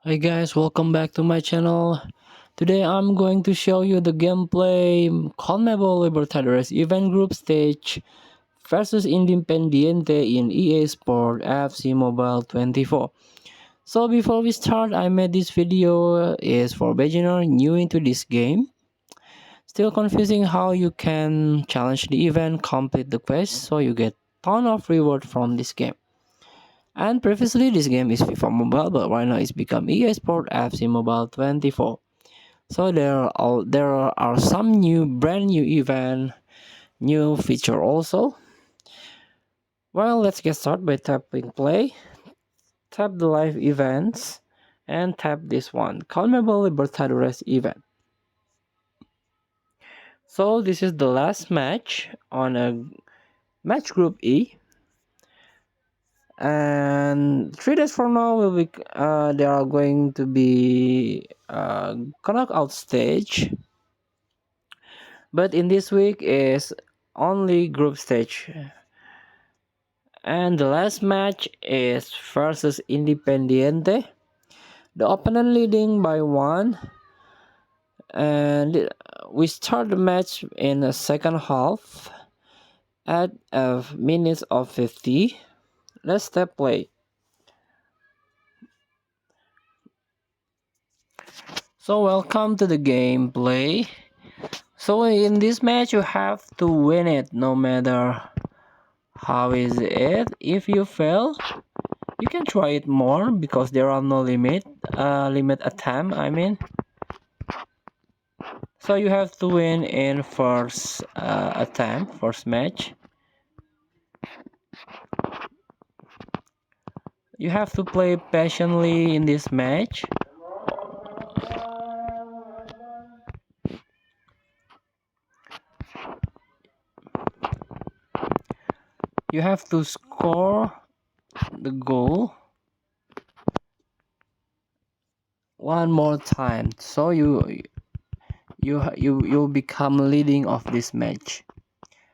Hi guys, welcome back to my channel. Today I'm going to show you the gameplay CONMEBOL Libertadores event group stage versus Independiente in EA Sport FC Mobile 24. So before we start, I made this video is for beginner new into this game. Still confusing how you can challenge the event, complete the quest, so you get ton of reward from this game. And previously this game is FIFA Mobile, but right now it's become EA Sport FC Mobile 24. So there are some brand new event, new feature also. Well, let's get started by tapping play. Tap the live events and tap this one, CONMEBOL Libertadores event. So this is the last match on a match group E. And 3 days from now will be there are going to be knockout stage, but in this week is only group stage, and the last match is versus Independiente, the opponent leading by 1, and we start the match in the second half at a minute of 50. Let's step play. So welcome to the gameplay. So in this match you have to win it no matter how is it. If you fail, you can try it more because there are no limit attempt, I mean. So you have to win in first attempt, first match. You have to play patiently in this match. You have to score the goal one more time, so you'll become leading of this match,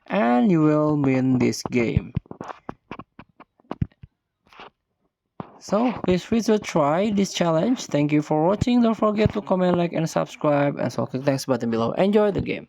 and you will win this game. So please free to try this challenge. Thank you for watching. Don't forget to comment, like, and subscribe, and so click thanks button below. Enjoy the game.